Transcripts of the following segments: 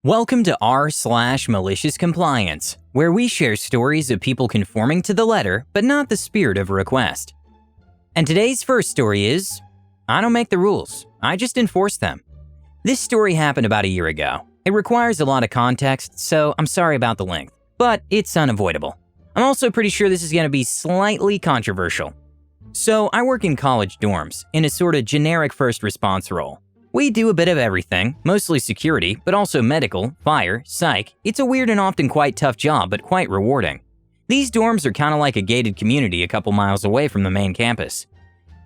Welcome to r/MaliciousCompliance, where we share stories of people conforming to the letter but not the spirit of a request. And today's first story is, I don't make the rules, I just enforce them. This story happened about a year ago. It requires a lot of context, so I'm sorry about the length, but it's unavoidable. I'm also pretty sure this is going to be slightly controversial. So I work in college dorms, in a sort of generic first response role. We do a bit of everything, mostly security, but also medical, fire, psych. It's a weird and often quite tough job, but quite rewarding. These dorms are kind of like a gated community a couple miles away from the main campus.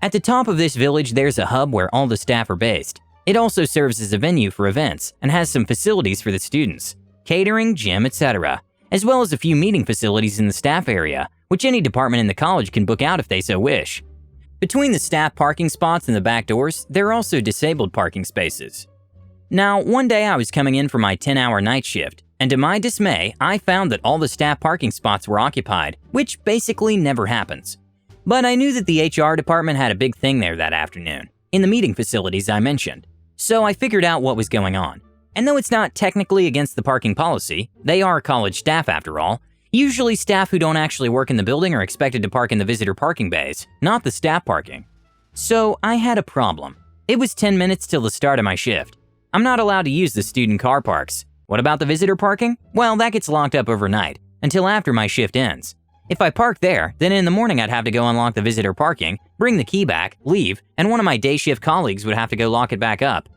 At the top of this village, there's a hub where all the staff are based. It also serves as a venue for events and has some facilities for the students, catering, gym, etc., as well as a few meeting facilities in the staff area, which any department in the college can book out if they so wish. Between the staff parking spots and the back doors, there are also disabled parking spaces. Now, one day I was coming in for my 10-hour night shift, and to my dismay, I found that all the staff parking spots were occupied, which basically never happens. But I knew that the HR department had a big thing there that afternoon, in the meeting facilities I mentioned, so I figured out what was going on. And though it's not technically against the parking policy, they are college staff after all. Usually staff who don't actually work in the building are expected to park in the visitor parking bays, not the staff parking. So I had a problem. It was 10 minutes till the start of my shift. I'm not allowed to use the student car parks. What about the visitor parking? Well, that gets locked up overnight, until after my shift ends. If I park there, then in the morning I'd have to go unlock the visitor parking, bring the key back, leave, and one of my day shift colleagues would have to go lock it back up.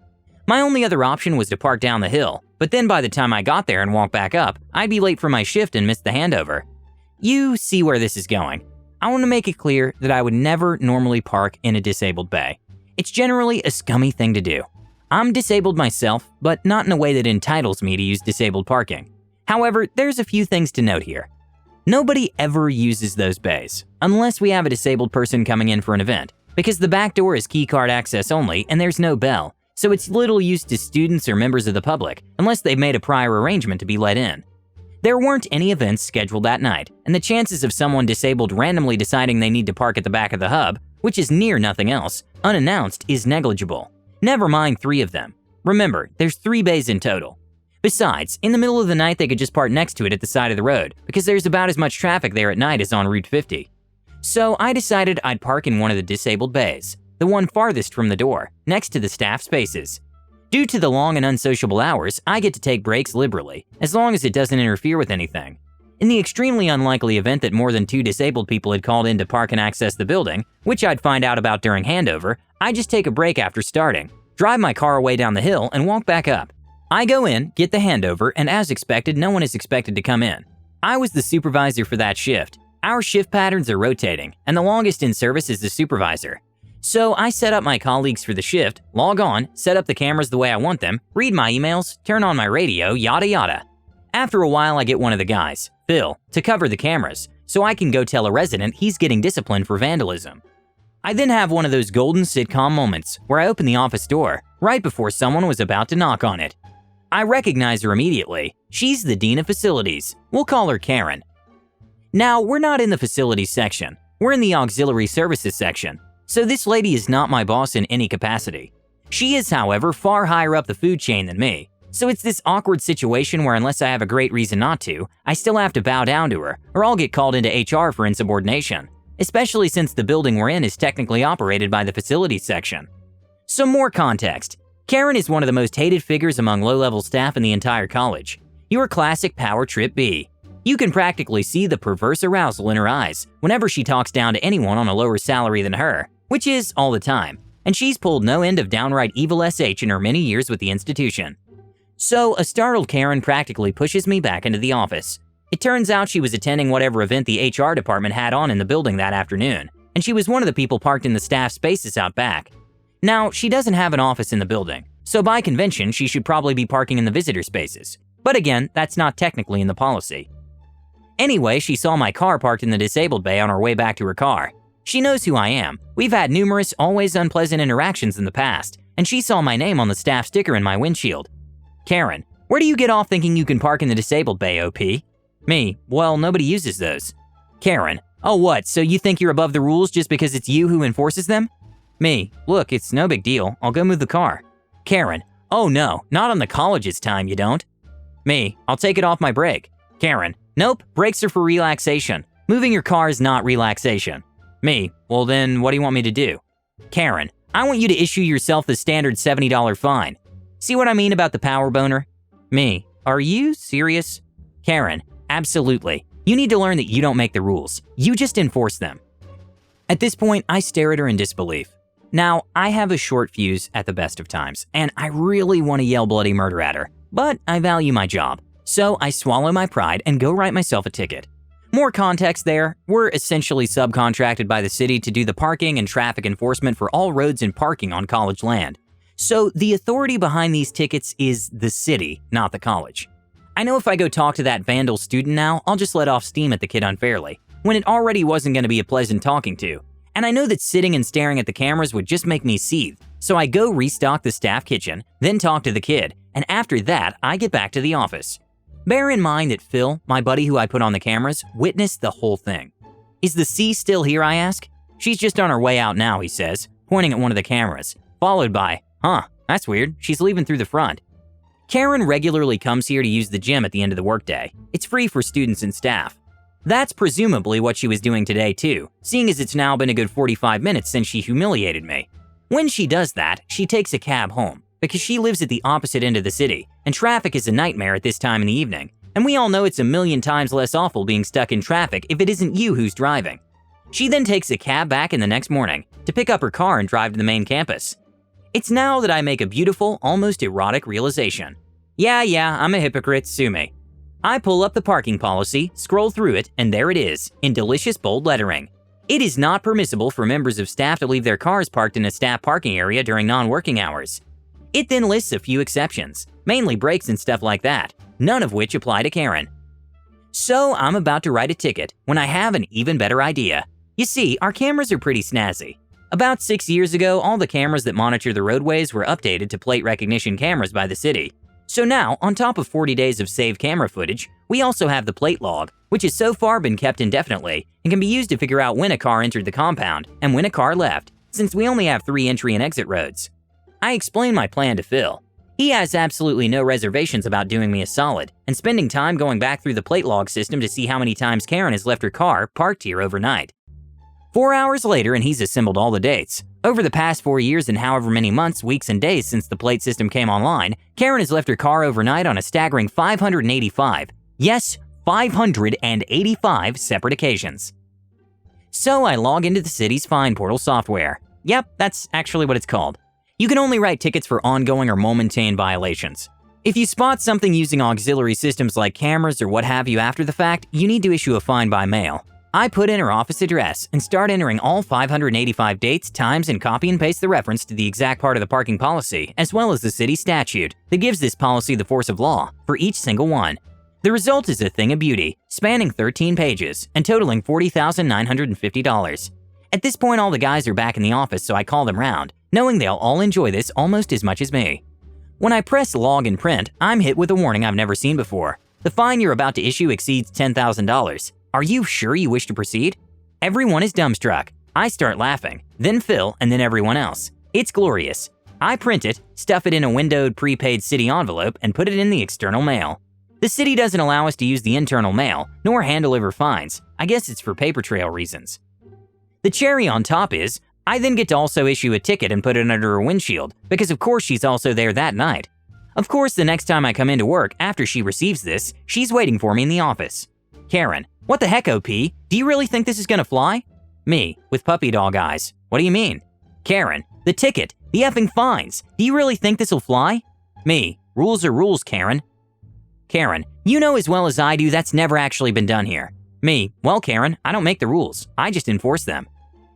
My only other option was to park down the hill, but then by the time I got there and walked back up, I'd be late for my shift and miss the handover. You see where this is going. I want to make it clear that I would never normally park in a disabled bay. It's generally a scummy thing to do. I'm disabled myself, but not in a way that entitles me to use disabled parking. However, there's a few things to note here. Nobody ever uses those bays, unless we have a disabled person coming in for an event, because the back door is keycard access only and there's no bell. So it's little use to students or members of the public, unless they've made a prior arrangement to be let in. There weren't any events scheduled that night, and the chances of someone disabled randomly deciding they need to park at the back of the hub, which is near nothing else, unannounced is negligible. Never mind 3 of them. Remember, there's 3 bays in total. Besides, in the middle of the night they could just park next to it at the side of the road, because there's about as much traffic there at night as on Route 50. So I decided I'd park in one of the disabled bays, the one farthest from the door, next to the staff spaces. Due to the long and unsociable hours, I get to take breaks liberally, as long as it doesn't interfere with anything. In the extremely unlikely event that more than 2 disabled people had called in to park and access the building, which I'd find out about during handover, I just take a break after starting, drive my car away down the hill, and walk back up. I go in, get the handover, and as expected, no one is expected to come in. I was the supervisor for that shift. Our shift patterns are rotating, and the longest in service is the supervisor. So I set up my colleagues for the shift, log on, set up the cameras the way I want them, read my emails, turn on my radio, yada yada. After a while I get one of the guys, Phil, to cover the cameras, so I can go tell a resident he's getting disciplined for vandalism. I then have one of those golden sitcom moments where I open the office door, right before someone was about to knock on it. I recognize her immediately. She's the Dean of Facilities. We'll call her Karen. Now, we're not in the facilities section. We're in the auxiliary services section. So this lady is not my boss in any capacity. She is, however, far higher up the food chain than me. So it's this awkward situation where unless I have a great reason not to, I still have to bow down to her, or I'll get called into HR for insubordination, especially since the building we're in is technically operated by the facilities section. Some more context. Karen is one of the most hated figures among low-level staff in the entire college. Your classic power trip B. You can practically see the perverse arousal in her eyes whenever she talks down to anyone on a lower salary than her, which is all the time, and she's pulled no end of downright evil SH in her many years with the institution. So a startled Karen practically pushes me back into the office. It turns out she was attending whatever event the HR department had on in the building that afternoon, and she was one of the people parked in the staff spaces out back. Now, she doesn't have an office in the building, so by convention she should probably be parking in the visitor spaces. But again, that's not technically in the policy. Anyway, she saw my car parked in the disabled bay on her way back to her car. She knows who I am. We've had numerous, always unpleasant interactions in the past, and she saw my name on the staff sticker in my windshield. Karen, where do you get off thinking you can park in the disabled bay, OP? Me, well, nobody uses those. Karen, oh what, so you think you're above the rules just because it's you who enforces them? Me, look, it's no big deal, I'll go move the car. Karen, oh no, not on the college's time, you don't. Me, I'll take it off my brake. Karen, nope, brakes are for relaxation. Moving your car is not relaxation. Me, well then what do you want me to do? Karen, I want you to issue yourself the standard $70 fine. See what I mean about the power boner? Me, are you serious? Karen, absolutely. You need to learn that you don't make the rules. You just enforce them. At this point, I stare at her in disbelief. Now, I have a short fuse at the best of times, and I really want to yell bloody murder at her, but I value my job. So I swallow my pride and go write myself a ticket. More context there, we're essentially subcontracted by the city to do the parking and traffic enforcement for all roads and parking on college land. So the authority behind these tickets is the city, not the college. I know if I go talk to that vandal student now, I'll just let off steam at the kid unfairly, when it already wasn't going to be a pleasant talking to. And I know that sitting and staring at the cameras would just make me seethe. So I go restock the staff kitchen, then talk to the kid, and after that, I get back to the office. Bear in mind that Phil, my buddy who I put on the cameras, witnessed the whole thing. Is the C still here, I ask? She's just on her way out now, he says, pointing at one of the cameras, followed by, huh, that's weird, she's leaving through the front. Karen regularly comes here to use the gym at the end of the workday. It's free for students and staff. That's presumably what she was doing today too, seeing as it's now been a good 45 minutes since she humiliated me. When she does that, she takes a cab home, because she lives at the opposite end of the city, and traffic is a nightmare at this time in the evening, and we all know it's a million times less awful being stuck in traffic if it isn't you who's driving. She then takes a cab back in the next morning to pick up her car and drive to the main campus. It's now that I make a beautiful, almost erotic realization. Yeah, I'm a hypocrite, sue me. I pull up the parking policy, scroll through it, and there it is, in delicious bold lettering. It is not permissible for members of staff to leave their cars parked in a staff parking area during non-working hours. It then lists a few exceptions, mainly breaks and stuff like that, none of which apply to Karen. So I'm about to write a ticket when I have an even better idea. You see, our cameras are pretty snazzy. About 6 years ago, all the cameras that monitor the roadways were updated to plate recognition cameras by the city. So now, on top of 40 days of saved camera footage, we also have the plate log, which has so far been kept indefinitely and can be used to figure out when a car entered the compound and when a car left, since we only have 3 entry and exit roads. I explain my plan to Phil. He has absolutely no reservations about doing me a solid and spending time going back through the plate log system to see how many times Karen has left her car parked here overnight. 4 hours later and he's assembled all the dates. Over the past 4 years and however many months, weeks, and days since the plate system came online, Karen has left her car overnight on a staggering 585. Yes, 585 separate occasions. So I log into the city's fine portal software. Yep, that's actually what it's called. You can only write tickets for ongoing or momentane violations. If you spot something using auxiliary systems like cameras or what have you after the fact, you need to issue a fine by mail. I put in her office address and start entering all 585 dates, times, and copy and paste the reference to the exact part of the parking policy, as well as the city statute that gives this policy the force of law for each single one. The result is a thing of beauty, spanning 13 pages and totaling $40,950. At this point, all the guys are back in the office, so I call them round, knowing they'll all enjoy this almost as much as me. When I press log and print, I'm hit with a warning I've never seen before. The fine you're about to issue exceeds $10,000. Are you sure you wish to proceed? Everyone is dumbstruck. I start laughing, then Phil, and then everyone else. It's glorious. I print it, stuff it in a windowed prepaid city envelope, and put it in the external mail. The city doesn't allow us to use the internal mail, nor hand deliver fines. I guess it's for paper trail reasons. The cherry on top is, I then get to also issue a ticket and put it under her windshield, because of course she's also there that night. Of course, the next time I come into work after she receives this, she's waiting for me in the office. Karen, what the heck, OP? Do you really think this is gonna fly? Me, with puppy dog eyes. What do you mean? Karen, the ticket, the effing fines. Do you really think this'll fly? Me, rules are rules, Karen. Karen, you know as well as I do that's never actually been done here. Me, well, Karen, I don't make the rules. I just enforce them.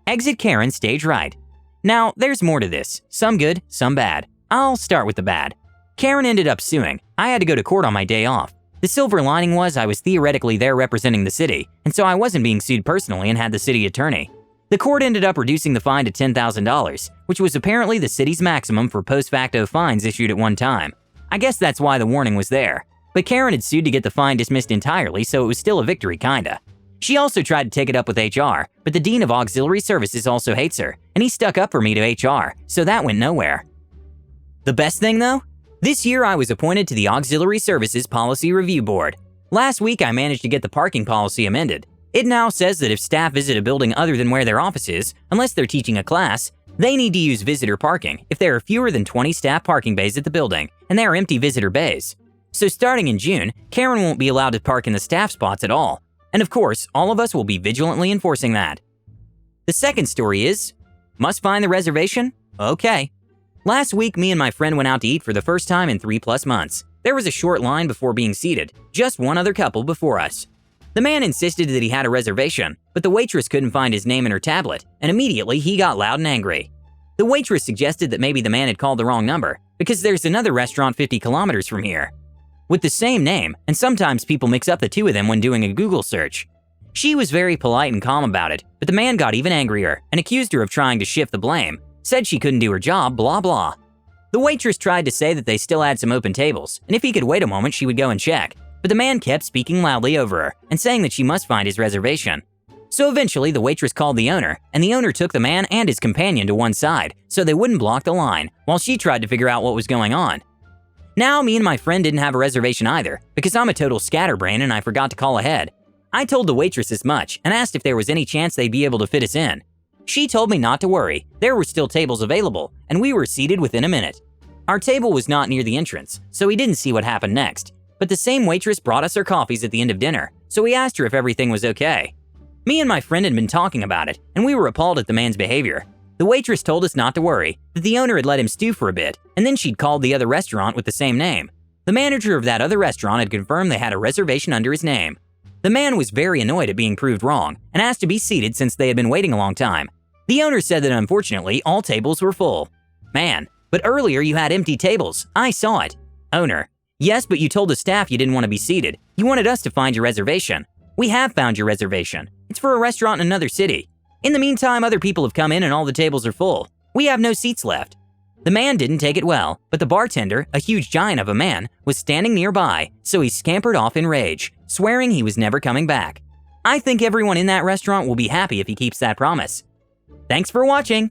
Exit Karen, stage right. Now, there's more to this. Some good, some bad. I'll start with the bad. Karen ended up suing. I had to go to court on my day off. The silver lining was I was theoretically there representing the city, and so I wasn't being sued personally and had the city attorney. The court ended up reducing the fine to $10,000, which was apparently the city's maximum for post-facto fines issued at one time. I guess that's why the warning was there. But Karen had sued to get the fine dismissed entirely, so it was still a victory, kinda. She also tried to take it up with HR, but the Dean of Auxiliary Services also hates her, and he stuck up for me to HR, so that went nowhere. The best thing though? This year, I was appointed to the Auxiliary Services Policy Review Board. Last week, I managed to get the parking policy amended. It now says that if staff visit a building other than where their office is, unless they're teaching a class, they need to use visitor parking if there are fewer than 20 staff parking bays at the building, and there are empty visitor bays. So starting in June, Karen won't be allowed to park in the staff spots at all. And of course, all of us will be vigilantly enforcing that. The second story is, must find the reservation? Okay. Last week, me and my friend went out to eat for the first time in 3+ months. There was a short line before being seated, just one other couple before us. The man insisted that he had a reservation, but the waitress couldn't find his name in her tablet, and immediately he got loud and angry. The waitress suggested that maybe the man had called the wrong number, because there's another restaurant 50 kilometers from here, with the same name, and sometimes people mix up the two of them when doing a Google search. She was very polite and calm about it, but the man got even angrier and accused her of trying to shift the blame, said she couldn't do her job, blah blah. The waitress tried to say that they still had some open tables, and if he could wait a moment she would go and check, but the man kept speaking loudly over her and saying that she must find his reservation. So eventually the waitress called the owner, and the owner took the man and his companion to one side so they wouldn't block the line, while she tried to figure out what was going on. Now, me and my friend didn't have a reservation either, because I'm a total scatterbrain and I forgot to call ahead. I told the waitress as much and asked if there was any chance they'd be able to fit us in. She told me not to worry, there were still tables available, and we were seated within a minute. Our table was not near the entrance, so we didn't see what happened next, but the same waitress brought us our coffees at the end of dinner, so we asked her if everything was okay. Me and my friend had been talking about it, and we were appalled at the man's behavior. The waitress told us not to worry, that the owner had let him stew for a bit, and then she'd called the other restaurant with the same name. The manager of that other restaurant had confirmed they had a reservation under his name. The man was very annoyed at being proved wrong, and asked to be seated since they had been waiting a long time. The owner said that unfortunately, all tables were full. Man, but earlier you had empty tables, I saw it. Owner: yes, but you told the staff you didn't want to be seated. You wanted us to find your reservation. We have found your reservation. It's for a restaurant in another city. In the meantime, other people have come in and all the tables are full. We have no seats left. The man didn't take it well, but the bartender, a huge giant of a man, was standing nearby, so he scampered off in rage, swearing he was never coming back. I think everyone in that restaurant will be happy if he keeps that promise. Thanks for watching!